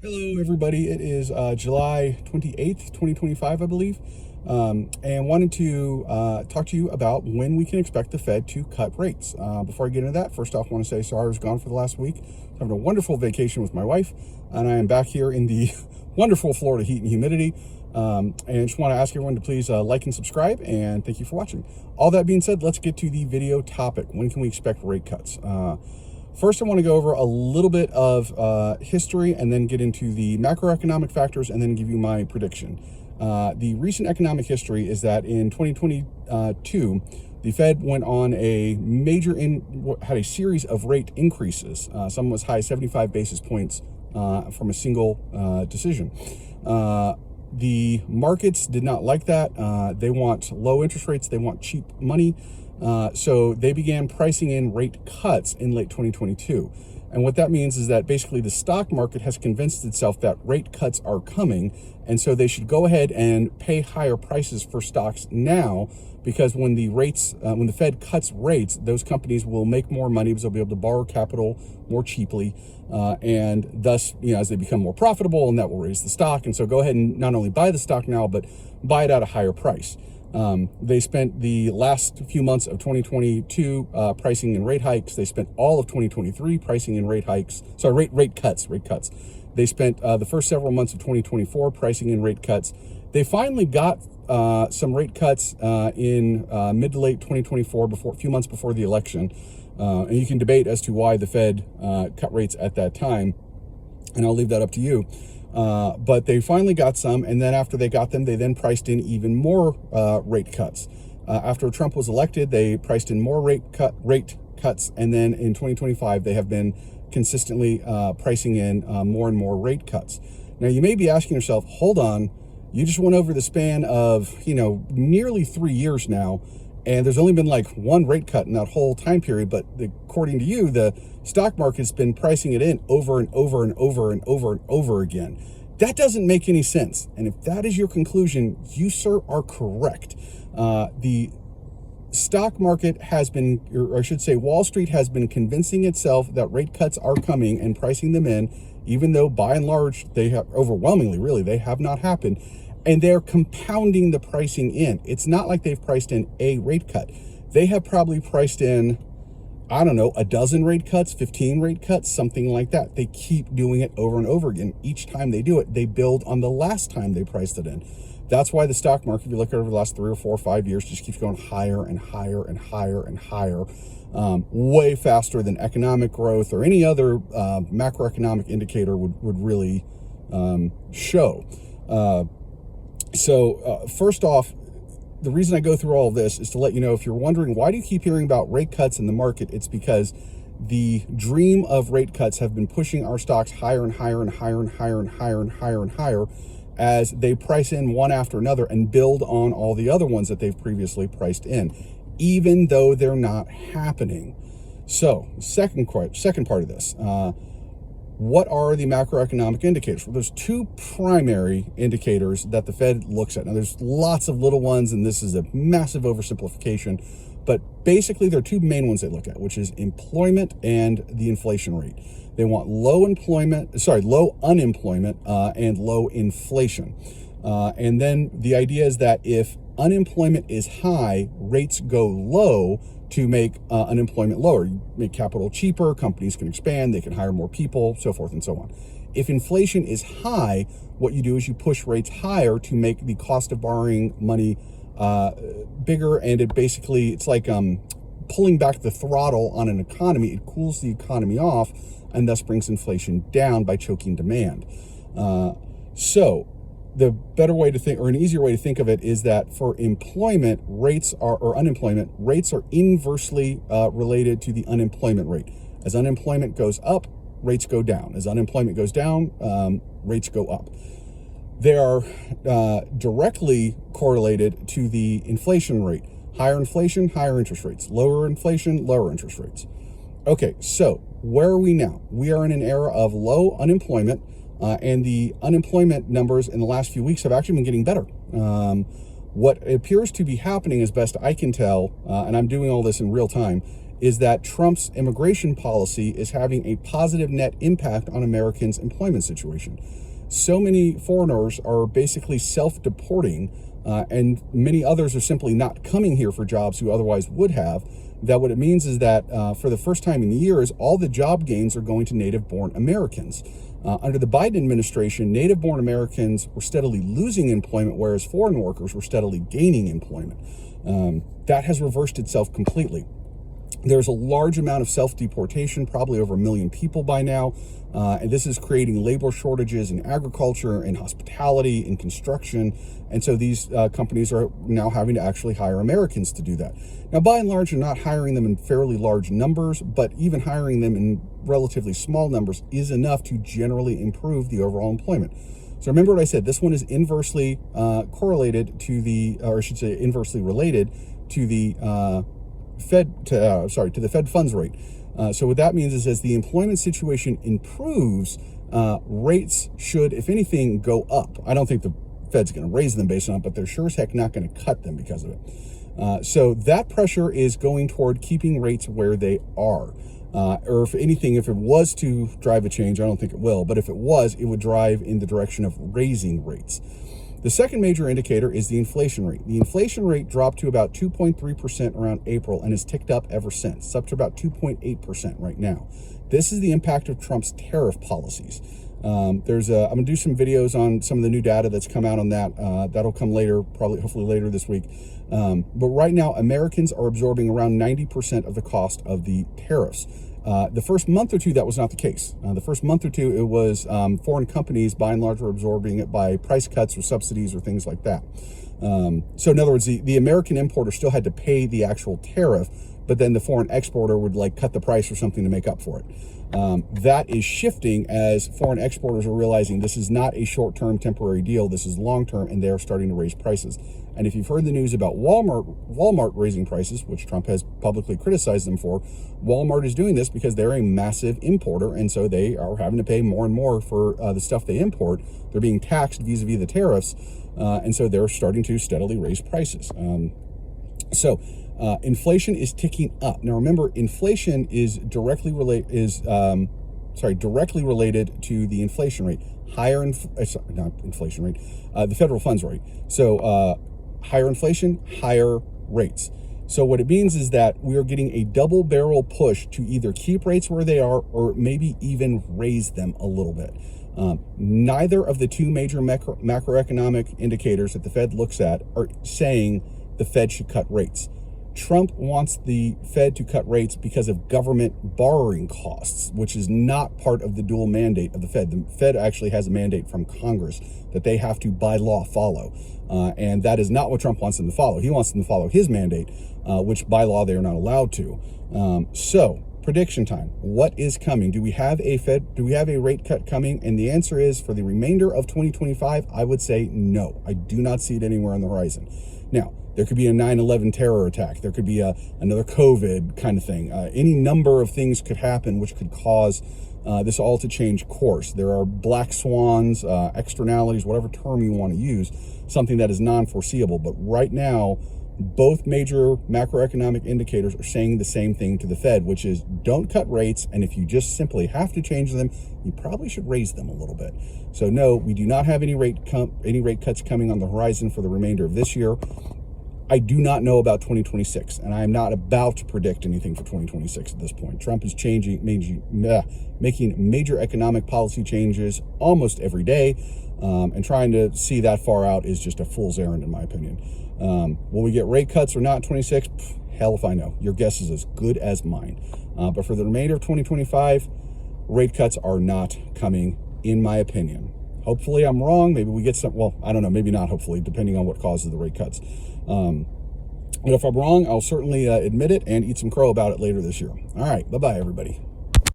Hello, everybody. It is July 28th, 2025, I believe, and wanted to talk to you about when we can expect the Fed to cut rates. Before I get into that, first off, I want to say sorry I was gone for the last week. Having a wonderful vacation with my wife, and I am back here in the wonderful Florida heat and humidity. And just want to ask everyone to please like and subscribe, and thank you for watching. All that being said, let's get to the video topic. When can we expect rate cuts? First, I want to go over a little bit of history and then get into the macroeconomic factors and then give you my prediction. The recent economic history is that in 2022, the Fed went on had a series of rate increases, some as high as 75 basis points from a single decision. The markets did not like that. They want low interest rates. They want cheap money. So they began pricing in rate cuts in late 2022. And what that means is that basically the stock market has convinced itself that rate cuts are coming. And so they should go ahead and pay higher prices for stocks now, because when the Fed cuts rates, those companies will make more money because they'll be able to borrow capital more cheaply. And thus, as they become more profitable, and that will raise the stock. And so go ahead and not only buy the stock now, but buy it at a higher price. They spent the last few months of 2022 pricing in rate hikes. They spent all of 2023 pricing in rate hikes. Sorry, rate cuts. They spent the first several months of 2024 pricing in rate cuts. They finally got some rate cuts in mid to late 2024, a few months before the election. And you can debate as to why the Fed cut rates at that time, and I'll leave that up to you. But they finally got some, and then after they got them, they then priced in even more rate cuts. After Trump was elected, they priced in more rate cuts, and then in 2025, they have been consistently pricing in more and more rate cuts. Now, you may be asking yourself, hold on, you just went over the span of nearly 3 years now, and there's only been like one rate cut in that whole time period. But according to you, the stock market's been pricing it in over and over and over and over and over again. That doesn't make any sense. And if that is your conclusion, you, sir, are correct. The stock market has been, or I should say Wall Street has been convincing itself that rate cuts are coming and pricing them in, even though by and large, they have overwhelmingly, really, they have not happened. And they're compounding the pricing in. It's not like they've priced in a rate cut. They have probably priced in, I don't know, a dozen rate cuts, 15 rate cuts, something like that. They keep doing it over and over again. Each time they do it, they build on the last time they priced it in. That's why the stock market, if you look at over the last 3 or 4 or 5 years, just keeps going higher and higher and higher and higher, way faster than economic growth or any other macroeconomic indicator would really show. So first off, the reason I go through all of this is to let you know, if you're wondering, why do you keep hearing about rate cuts in the market? It's because the dream of rate cuts have been pushing our stocks higher and higher and higher and higher and higher and higher and higher as they price in one after another and build on all the other ones that they've previously priced in, even though they're not happening. So second part of this, what are the macroeconomic indicators? Well, there's 2 primary indicators that the Fed looks at. Now, there's lots of little ones, and this is a massive oversimplification, but basically there are 2 main ones they look at, which is employment and the inflation rate. They want low unemployment, and low inflation. And then the idea is that if unemployment is high, rates go low to make unemployment lower. You make capital cheaper, companies can expand, they can hire more people, so forth and so on. If inflation is high, what you do is you push rates higher to make the cost of borrowing money bigger, and it's like pulling back the throttle on an economy. It cools the economy off and thus brings inflation down by choking demand. So the better way to think, or an easier way to think of it, is that for employment, unemployment rates are inversely related to the unemployment rate. As unemployment goes up, rates go down. As unemployment goes down, rates go up. They are directly correlated to the inflation rate. Higher inflation, higher interest rates. Lower inflation, lower interest rates. Okay, so where are we now? We are in an era of low unemployment. And the unemployment numbers in the last few weeks have actually been getting better. What appears to be happening, as best I can tell, and I'm doing all this in real time, is that Trump's immigration policy is having a positive net impact on Americans' employment situation. So many foreigners are basically self-deporting, and many others are simply not coming here for jobs who otherwise would have, that what it means is that for the first time in years, all the job gains are going to native-born Americans. Under the Biden administration, native-born Americans were steadily losing employment, whereas foreign workers were steadily gaining employment. That has reversed itself completely. There's a large amount of self-deportation, probably over 1 million people by now, and this is creating labor shortages in agriculture, in hospitality, in construction, and so these companies are now having to actually hire Americans to do that. Now, by and large, they're not hiring them in fairly large numbers, but even hiring them in relatively small numbers is enough to generally improve the overall employment. So remember what I said, this one is inversely correlated to the, or I should say inversely related to the to the Fed funds rate. So what that means is as the employment situation improves, rates should, if anything, go up. I don't think the Fed's going to raise them based on it, but they're sure as heck not going to cut them because of it. So that pressure is going toward keeping rates where they are. Or if anything, if it was to drive a change, I don't think it will, but if it was, it would drive in the direction of raising rates. The second major indicator is the inflation rate. The inflation rate dropped to about 2.3% around April and has ticked up ever since. It's up to about 2.8% right now. This is the impact of Trump's tariff policies. I'm going to do some videos on some of the new data that's come out on that. That'll come later, hopefully later this week. But right now, Americans are absorbing around 90% of the cost of the tariffs. The first month or two, that was not the case. The first month or two, it was foreign companies, by and large, were absorbing it by price cuts or subsidies or things like that. So in other words, the American importer still had to pay the actual tariff, but then the foreign exporter would cut the price or something to make up for it. That is shifting as foreign exporters are realizing this is not a short-term temporary deal. This is long-term, and they're starting to raise prices. And if you've heard the news about Walmart raising prices, which Trump has publicly criticized them for, Walmart is doing this because they're a massive importer, and so they are having to pay more and more for the stuff they import. They're being taxed vis-a-vis the tariffs, and so they're starting to steadily raise prices. Inflation is ticking up. Now, remember, inflation is directly related to the inflation rate. The federal funds rate. So higher inflation, higher rates. So what it means is that we are getting a double barrel push to either keep rates where they are or maybe even raise them a little bit. Neither of the two major macroeconomic indicators that the Fed looks at are saying the Fed should cut rates. Trump wants the Fed to cut rates because of government borrowing costs, which is not part of the dual mandate of the Fed. The Fed actually has a mandate from Congress that they have to, by law, follow. And that is not what Trump wants them to follow. He wants them to follow his mandate, which by law they are not allowed to. So, prediction time. What is coming? Do we have a rate cut coming? And the answer is, for the remainder of 2025, I would say no. I do not see it anywhere on the horizon. Now, there could be a 9/11 terror attack. There could be another COVID kind of thing. Any number of things could happen which could cause this all to change course. There are black swans, externalities, whatever term you want to use, something that is non-foreseeable. But right now, both major macroeconomic indicators are saying the same thing to the Fed, which is don't cut rates, and if you just simply have to change them, you probably should raise them a little bit. So no, we do not have any rate cuts coming on the horizon for the remainder of this year. I do not know about 2026, and I am not about to predict anything for 2026 at this point. Trump is making major economic policy changes almost every day, and trying to see that far out is just a fool's errand, in my opinion. Will we get rate cuts or not in 26? Hell if I know. Your guess is as good as mine. But for the remainder of 2025, rate cuts are not coming, in my opinion. Hopefully I'm wrong. Maybe we get some, well, I don't know, maybe not hopefully, depending on what causes the rate cuts. But if I'm wrong, I'll certainly admit it and eat some crow about it later this year. All right, bye-bye, everybody.